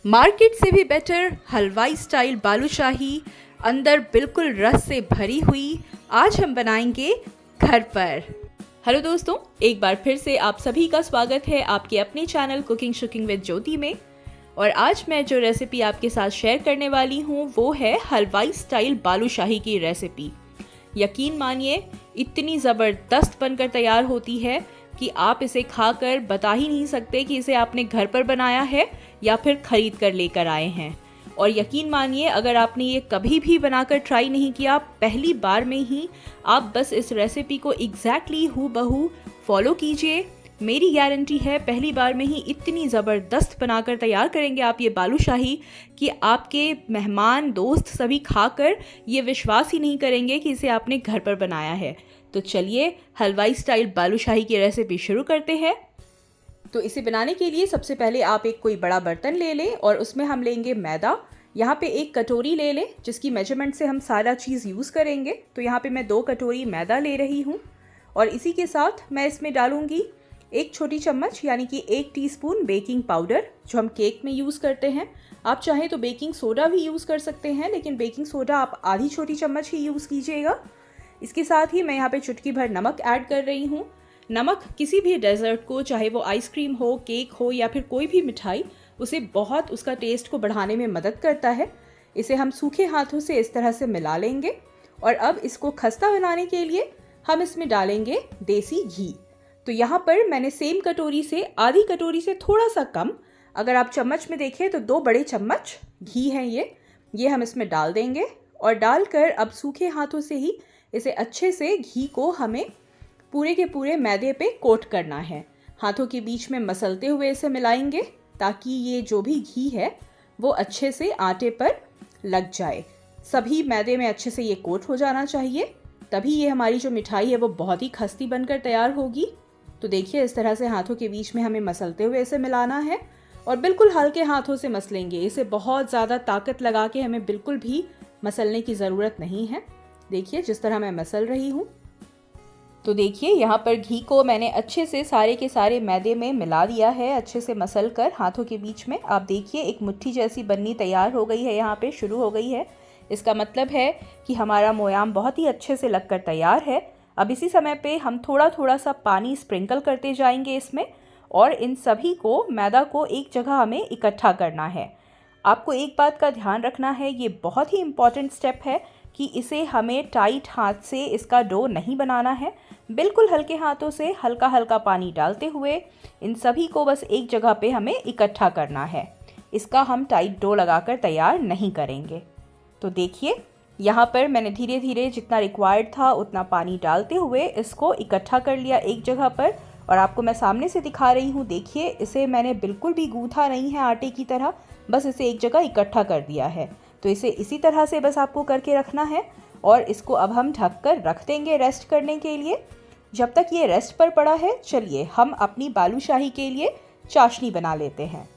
Market से भी better हलवाई स्टाइल बालूशाही, अंदर बिल्कुल रस से भरी हुई, आज हम बनाएंगे घर पर। हेलो दोस्तों, एक बार फिर से आप सभी का स्वागत है आपके अपने चैनल कुकिंग शुकिंग विद ज्योति में। और आज मैं जो रेसिपी आपके साथ शेयर करने वाली हूँ वो है हलवाई स्टाइल बालूशाही की रेसिपी। यकीन मानिए इतनी ज़बरदस्त बनकर तैयार होती है कि आप इसे खाकर बता ही नहीं सकते कि इसे आपने घर पर बनाया है या फिर खरीद कर लेकर आए हैं। और यकीन मानिए अगर आपने ये कभी भी बनाकर ट्राई नहीं किया, पहली बार में ही आप बस इस रेसिपी को एग्जैक्टली हूबहू फॉलो कीजिए। मेरी गारंटी है पहली बार में ही इतनी ज़बरदस्त बनाकर तैयार करेंगे आप ये बालूशाही कि आपके मेहमान दोस्त सभी खाकर ये विश्वास ही नहीं करेंगे कि इसे आपने घर पर बनाया है। तो चलिए हलवाई स्टाइल बालूशाही की रेसिपी शुरू करते हैं। तो इसे बनाने के लिए सबसे पहले आप एक कोई बड़ा बर्तन ले लें और उसमें हम लेंगे मैदा। यहाँ पे एक कटोरी ले लें जिसकी मेजरमेंट से हम सारा चीज़ यूज़ करेंगे। तो यहाँ पे मैं 2 कटोरी मैदा ले रही हूँ और इसी के साथ मैं इसमें डालूँगी 1 छोटी चम्मच यानी कि 1 टीस्पून बेकिंग पाउडर जो हम केक में यूज़ करते हैं। आप चाहें तो बेकिंग सोडा भी यूज़ कर सकते हैं, लेकिन बेकिंग सोडा आप आधी छोटी चम्मच ही यूज़ कीजिएगा। इसके साथ ही मैं यहाँ पे चुटकी भर नमक ऐड कर रही हूँ। नमक किसी भी डेजर्ट को, चाहे वो आइसक्रीम हो, केक हो या फिर कोई भी मिठाई, उसे बहुत उसका टेस्ट को बढ़ाने में मदद करता है। इसे हम सूखे हाथों से इस तरह से मिला लेंगे और अब इसको खस्ता बनाने के लिए हम इसमें डालेंगे देसी घी। तो यहाँ पर मैंने सेम कटोरी से आधी कटोरी से थोड़ा सा कम, अगर आप चम्मच में देखें तो 2 बड़े चम्मच घी हैं ये हम इसमें डाल देंगे। और डालकर अब सूखे हाथों से ही इसे अच्छे से घी को हमें पूरे के पूरे मैदे पे कोट करना है। हाथों के बीच में मसलते हुए इसे मिलाएंगे ताकि ये जो भी घी है वो अच्छे से आटे पर लग जाए। सभी मैदे में अच्छे से ये कोट हो जाना चाहिए, तभी ये हमारी जो मिठाई है वो बहुत ही खस्ती बनकर तैयार होगी। तो देखिए इस तरह से हाथों के बीच में हमें मसलते हुए इसे मिलाना है और बिल्कुल हल्के हाथों से मसलेंगे। इसे बहुत ज़्यादा ताकत लगा के हमें बिल्कुल भी मसलने की ज़रूरत नहीं है। देखिए जिस तरह मैं मसल रही हूँ। तो देखिए यहाँ पर घी को मैंने अच्छे से सारे के सारे मैदे में मिला दिया है, अच्छे से मसल कर हाथों के बीच में। आप देखिए एक मुट्ठी जैसी बननी तैयार हो गई है, यहाँ पे शुरू हो गई है। इसका मतलब है कि हमारा मोयाम बहुत ही अच्छे से लगकर तैयार है। अब इसी समय पे हम थोड़ा थोड़ा सा पानी स्प्रिंकल करते जाएंगे इसमें और इन सभी को मैदा को एक जगह हमें इकट्ठा करना है। आपको एक बात का ध्यान रखना है, ये बहुत ही इम्पॉर्टेंट स्टेप है कि इसे हमें टाइट हाथ से इसका डो नहीं बनाना है। बिल्कुल हल्के हाथों से हल्का हल्का पानी डालते हुए इन सभी को बस एक जगह पे हमें इकट्ठा करना है। इसका हम टाइट डो लगाकर तैयार नहीं करेंगे। तो देखिए यहाँ पर मैंने धीरे धीरे जितना रिक्वायर्ड था उतना पानी डालते हुए इसको इकट्ठा कर लिया एक जगह पर। और आपको मैं सामने से दिखा रही हूँ, देखिए इसे मैंने बिल्कुल भी गूँथा नहीं है आटे की तरह, बस इसे एक जगह इकट्ठा कर दिया है। तो इसे इसी तरह से बस आपको करके रखना है और इसको अब हम ढक कर रख देंगे रेस्ट करने के लिए। जब तक ये रेस्ट पर पड़ा है, चलिए हम अपनी बालूशाही के लिए चाशनी बना लेते हैं।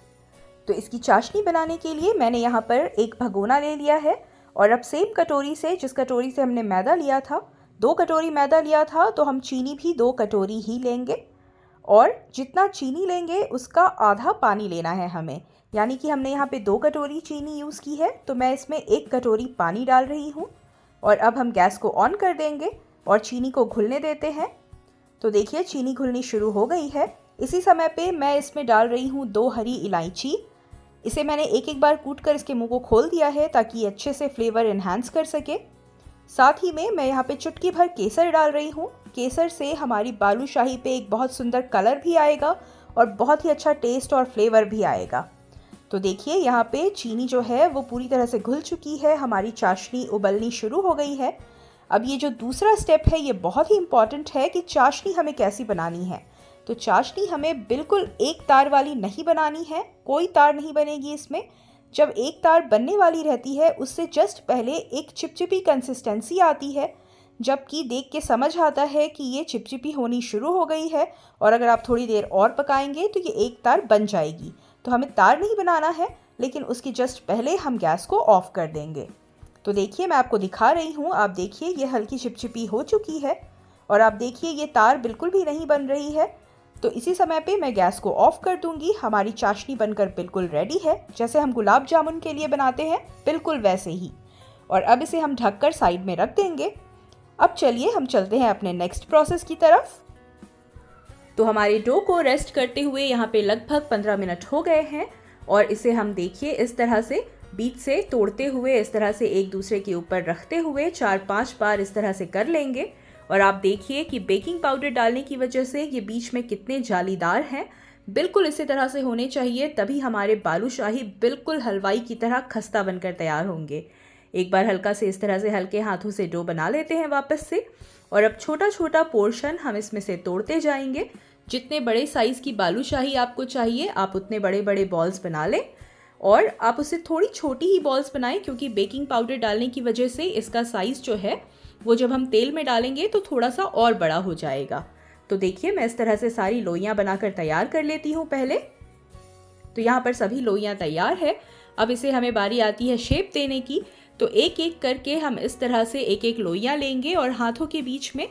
तो इसकी चाशनी बनाने के लिए मैंने यहाँ पर एक भगोना ले लिया है और अब सेम कटोरी से, जिस कटोरी से हमने मैदा लिया था, 2 कटोरी मैदा लिया था, तो हम चीनी भी 2 कटोरी ही लेंगे और जितना चीनी लेंगे उसका आधा पानी लेना है हमें। यानी कि हमने यहाँ पे 2 कटोरी चीनी यूज़ की है, तो मैं इसमें 1 कटोरी पानी डाल रही हूँ। और अब हम गैस को ऑन कर देंगे और चीनी को घुलने देते हैं। तो देखिए चीनी घुलनी शुरू हो गई है। इसी समय पे मैं इसमें डाल रही हूँ 2 हरी इलायची। इसे मैंने एक बार कूट कर इसके मुंह को खोल दिया है ताकि अच्छे से फ्लेवर इन्हांस कर सके। साथ ही में मैं यहाँ पे चुटकी भर केसर डाल रही हूँ। केसर से हमारी बालूशाही पे एक बहुत सुंदर कलर भी आएगा और बहुत ही अच्छा टेस्ट और फ्लेवर भी आएगा। तो देखिए यहाँ पे चीनी जो है वो पूरी तरह से घुल चुकी है, हमारी चाशनी उबलनी शुरू हो गई है। अब ये जो दूसरा स्टेप है ये बहुत ही इम्पॉर्टेंट है कि चाशनी हमें कैसी बनानी है। तो चाशनी हमें बिल्कुल एक तार वाली नहीं बनानी है, कोई तार नहीं बनेगी इसमें। जब एक तार बनने वाली रहती है उससे जस्ट पहले एक चिपचिपी कंसिस्टेंसी आती है, जबकि देख के समझ आता है कि ये चिपचिपी होनी शुरू हो गई है और अगर आप थोड़ी देर और पकाएंगे तो ये एक तार बन जाएगी। तो हमें तार नहीं बनाना है, लेकिन उसकी जस्ट पहले हम गैस को ऑफ कर देंगे। तो देखिए मैं आपको दिखा रही हूँ, आप देखिए ये हल्की चिपचिपी हो चुकी है और आप देखिए ये तार बिल्कुल भी नहीं बन रही है। तो इसी समय पे मैं गैस को ऑफ कर दूंगी। हमारी चाशनी बनकर बिल्कुल रेडी है, जैसे हम गुलाब जामुन के लिए बनाते हैं बिल्कुल वैसे ही। और अब इसे हम ढककर साइड में रख देंगे। अब चलिए हम चलते हैं अपने नेक्स्ट प्रोसेस की तरफ। तो हमारे डो को रेस्ट करते हुए यहाँ पे लगभग 15 मिनट हो गए हैं और इसे हम देखिए इस तरह से बीच से तोड़ते हुए इस तरह से एक दूसरे के ऊपर रखते हुए 4-5 बार इस तरह से कर लेंगे। और आप देखिए कि बेकिंग पाउडर डालने की वजह से ये बीच में कितने जालीदार हैं। बिल्कुल इसी तरह से होने चाहिए, तभी हमारे बालूशाही बिल्कुल हलवाई की तरह खस्ता बनकर तैयार होंगे। एक बार हल्का से इस तरह से हल्के हाथों से डो बना लेते हैं वापस से। और अब छोटा छोटा पोर्शन हम इसमें से तोड़ते जाएंगे। जितने बड़े साइज़ की बालूशाही आपको चाहिए आप उतने बड़े बड़े बॉल्स बना लें और आप उसे थोड़ी छोटी ही बॉल्स बनाएं, क्योंकि बेकिंग पाउडर डालने की वजह से इसका साइज़ जो है वो जब हम तेल में डालेंगे तो थोड़ा सा और बड़ा हो जाएगा। तो देखिए मैं इस तरह से सारी लोइयाँ बनाकर तैयार कर लेती हूँ पहले। तो यहाँ पर सभी लोइयाँ तैयार है। अब इसे हमें बारी आती है शेप देने की। तो एक एक करके हम इस तरह से एक एक लोइयाँ लेंगे और हाथों के बीच में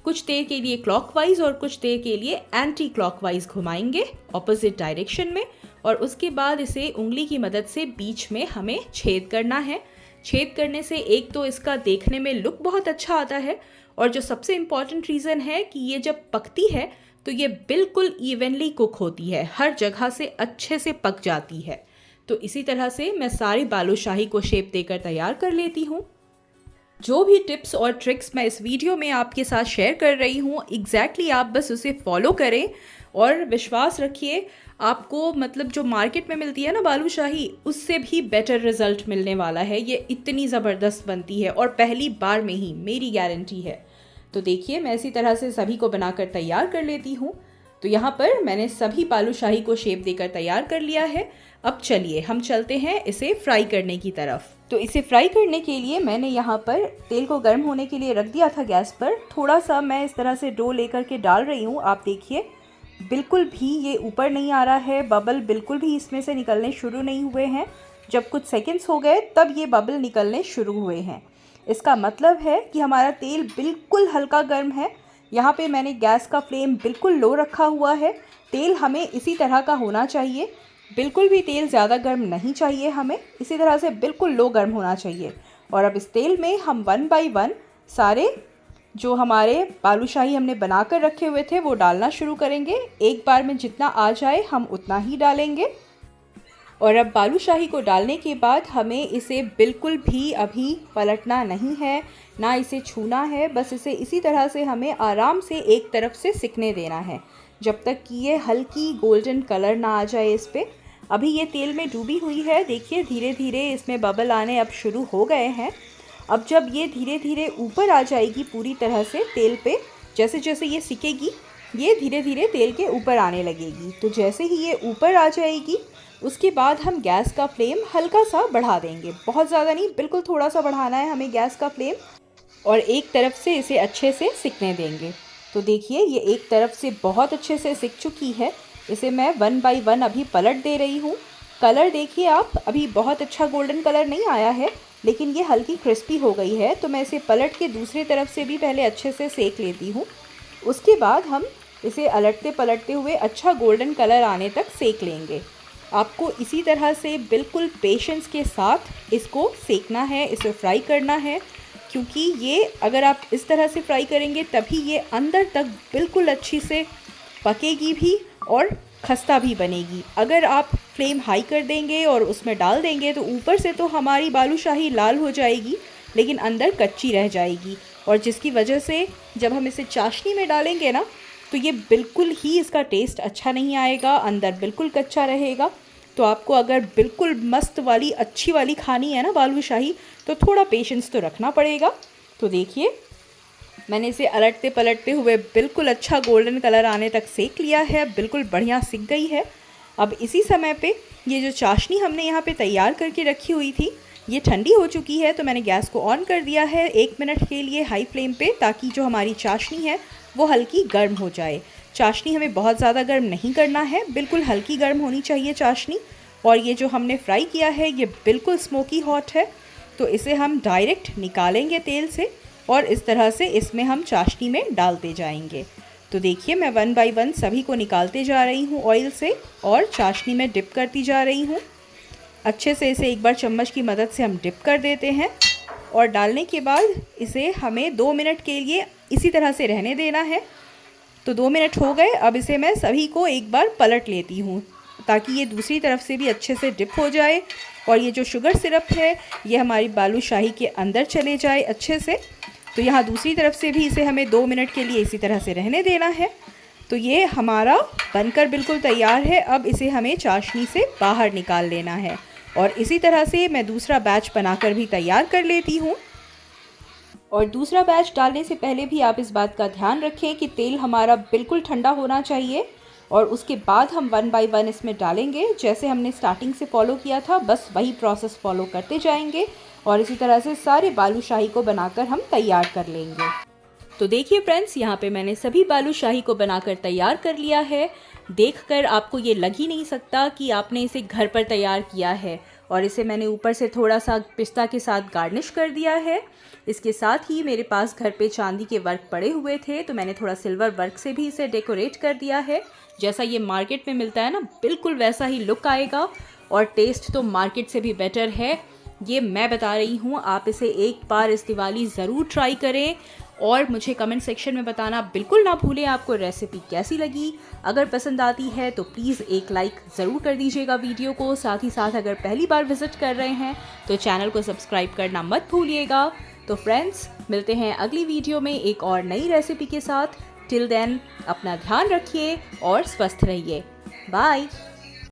कुछ देर के लिए क्लॉकवाइज और कुछ देर के लिए एंटी क्लॉकवाइज घुमाएंगे ऑपोजिट डायरेक्शन में। और उसके बाद इसे उंगली की मदद से बीच में हमें छेद करना है। छेद करने से एक तो इसका देखने में लुक बहुत अच्छा आता है और जो सबसे इम्पॉर्टेंट रीज़न है कि ये जब पकती है तो ये बिल्कुल इवनली कुक होती है, हर जगह से अच्छे से पक जाती है। तो इसी तरह से मैं सारी बालूशाही को शेप देकर तैयार कर लेती हूँ। जो भी टिप्स और ट्रिक्स मैं इस वीडियो में आपके साथ शेयर कर रही हूँ एग्जैक्टली आप बस उसे फॉलो करें और विश्वास रखिए आपको मतलब जो मार्केट में मिलती है ना बालूशाही, उससे भी बेटर रिजल्ट मिलने वाला है। ये इतनी ज़बरदस्त बनती है और पहली बार में ही, मेरी गारंटी है। तो देखिए मैं इसी तरह से सभी को बनाकर तैयार कर लेती हूँ। तो यहाँ पर मैंने सभी बालूशाही को शेप देकर तैयार कर लिया है। अब चलिए हम चलते हैं इसे फ्राई करने की तरफ। तो इसे फ्राई करने के लिए मैंने यहाँ पर तेल को गर्म होने के लिए रख दिया था गैस पर। थोड़ा सा मैं इस तरह से डो लेकर के डाल रही हूँ। आप देखिए बिल्कुल भी ये ऊपर नहीं आ रहा है, बबल बिल्कुल भी इसमें से निकलने शुरू नहीं हुए हैं। जब कुछ सेकंड्स हो गए तब ये बबल निकलने शुरू हुए हैं। इसका मतलब है कि हमारा तेल बिल्कुल हल्का गर्म है। यहाँ पे मैंने गैस का फ्लेम बिल्कुल लो रखा हुआ है। तेल हमें इसी तरह का होना चाहिए, बिल्कुल भी तेल ज़्यादा गर्म नहीं चाहिए हमें, इसी तरह से बिल्कुल लो गर्म होना चाहिए। और अब इस तेल में हम 1 बाय 1 सारे जो हमारे बालूशाही हमने बना कर रखे हुए थे वो डालना शुरू करेंगे। एक बार में जितना आ जाए हम उतना ही डालेंगे। और अब बालूशाही को डालने के बाद हमें इसे बिल्कुल भी अभी पलटना नहीं है, ना इसे छूना है। बस इसे इसी तरह से हमें आराम से एक तरफ से सिकने देना है जब तक कि ये हल्की गोल्डन कलर ना आ जाए इस पर। अभी ये तेल में डूबी हुई है, देखिए धीरे धीरे इसमें बबल आने अब शुरू हो गए हैं। अब जब ये धीरे धीरे ऊपर आ जाएगी पूरी तरह से तेल पे, जैसे जैसे ये सिकेगी ये धीरे धीरे तेल के ऊपर आने लगेगी। तो जैसे ही ये ऊपर आ जाएगी उसके बाद हम गैस का फ्लेम हल्का सा बढ़ा देंगे, बहुत ज़्यादा नहीं, बिल्कुल थोड़ा सा बढ़ाना है हमें गैस का फ्लेम। और एक तरफ से इसे अच्छे से सिकने देंगे। तो देखिए ये एक तरफ से बहुत अच्छे से सिक चुकी है। इसे मैं 1 बाय 1 अभी पलट दे रही हूँ। कलर देखिए आप, अभी बहुत अच्छा गोल्डन कलर नहीं आया है लेकिन ये हल्की क्रिस्पी हो गई है। तो मैं इसे पलट के दूसरी तरफ से भी पहले अच्छे से सेक लेती हूँ। उसके बाद हम इसे अलटते पलटते हुए अच्छा गोल्डन कलर आने तक सेक लेंगे। आपको इसी तरह से बिल्कुल पेशेंस के साथ इसको सेकना है, इसे फ्राई करना है, क्योंकि ये अगर आप इस तरह से फ्राई करेंगे तभी ये अंदर तक बिल्कुल अच्छी से पकेगी भी और खस्ता भी बनेगी। अगर आप फ्लेम हाई कर देंगे और उसमें डाल देंगे तो ऊपर से तो हमारी बालूशाही लाल हो जाएगी लेकिन अंदर कच्ची रह जाएगी, और जिसकी वजह से जब हम इसे चाशनी में डालेंगे ना तो ये बिल्कुल ही इसका टेस्ट अच्छा नहीं आएगा, अंदर बिल्कुल कच्चा रहेगा। तो आपको अगर बिल्कुल मस्त वाली अच्छी वाली खानी है ना बालूशाही तो थोड़ा पेशेंस तो रखना पड़ेगा। तो देखिए मैंने इसे अलटते पलटते हुए बिल्कुल अच्छा गोल्डन कलर आने तक सेक लिया है, बिल्कुल बढ़िया सिक गई है। अब इसी समय पे ये जो चाशनी हमने यहाँ पे तैयार करके रखी हुई थी ये ठंडी हो चुकी है। तो मैंने गैस को ऑन कर दिया है 1 मिनट के लिए हाई फ्लेम पे, ताकि जो हमारी चाशनी है वो हल्की गर्म हो जाए। चाशनी हमें बहुत ज़्यादा गर्म नहीं करना है, बिल्कुल हल्की गर्म होनी चाहिए चाशनी। और ये जो हमने फ्राई किया है ये बिल्कुल स्मोकी हॉट है। तो इसे हम डायरेक्ट निकालेंगे तेल से और इस तरह से इसमें हम चाशनी में डालते जाएंगे। तो देखिए मैं 1 बाय 1 सभी को निकालते जा रही हूँ ऑयल से और चाशनी में डिप करती जा रही हूँ। अच्छे से इसे एक बार चम्मच की मदद से हम डिप कर देते हैं और डालने के बाद इसे हमें 2 मिनट के लिए इसी तरह से रहने देना है। तो 2 मिनट हो गए। अब इसे मैं सभी को एक बार पलट लेती हूँ ताकि ये दूसरी तरफ से भी अच्छे से डिप हो जाए और ये जो शुगर सिरप है ये हमारी बालूशाही के अंदर चले जाए अच्छे से। तो यहाँ दूसरी तरफ से भी इसे हमें 2 मिनट के लिए इसी तरह से रहने देना है। तो ये हमारा बनकर बिल्कुल तैयार है। अब इसे हमें चाशनी से बाहर निकाल लेना है और इसी तरह से मैं दूसरा बैच बनाकर भी तैयार कर लेती हूँ। और दूसरा बैच डालने से पहले भी आप इस बात का ध्यान रखें कि तेल हमारा बिल्कुल ठंडा होना चाहिए और उसके बाद हम 1 बाय 1 इसमें डालेंगे। जैसे हमने स्टार्टिंग से फॉलो किया था बस वही प्रोसेस फॉलो करते जाएंगे और इसी तरह से सारे बालूशाही को बनाकर हम तैयार कर लेंगे। तो देखिए फ्रेंड्स, यहाँ पे मैंने सभी बालूशाही को बनाकर तैयार कर लिया है। देखकर आपको ये लग ही नहीं सकता कि आपने इसे घर पर तैयार किया है। और इसे मैंने ऊपर से थोड़ा सा पिस्ता के साथ गार्निश कर दिया है। इसके साथ ही मेरे पास घर पे चांदी के वर्क पड़े हुए थे तो मैंने थोड़ा सिल्वर वर्क से भी इसे डेकोरेट कर दिया है। जैसा ये मार्केट में मिलता है ना, बिल्कुल वैसा ही लुक आएगा और टेस्ट तो मार्केट से भी बेटर है, ये मैं बता रही हूँ। आप इसे एक बार इस दिवाली ज़रूर ट्राई करें और मुझे कमेंट सेक्शन में बताना बिल्कुल ना भूलें आपको रेसिपी कैसी लगी। अगर पसंद आती है तो प्लीज़ एक लाइक ज़रूर कर दीजिएगा वीडियो को। साथ ही साथ अगर पहली बार विज़िट कर रहे हैं तो चैनल को सब्सक्राइब करना मत भूलिएगा। तो फ्रेंड्स, मिलते हैं अगली वीडियो में एक और नई रेसिपी के साथ। टिल देन अपना ध्यान रखिए और स्वस्थ रहिए। बाय।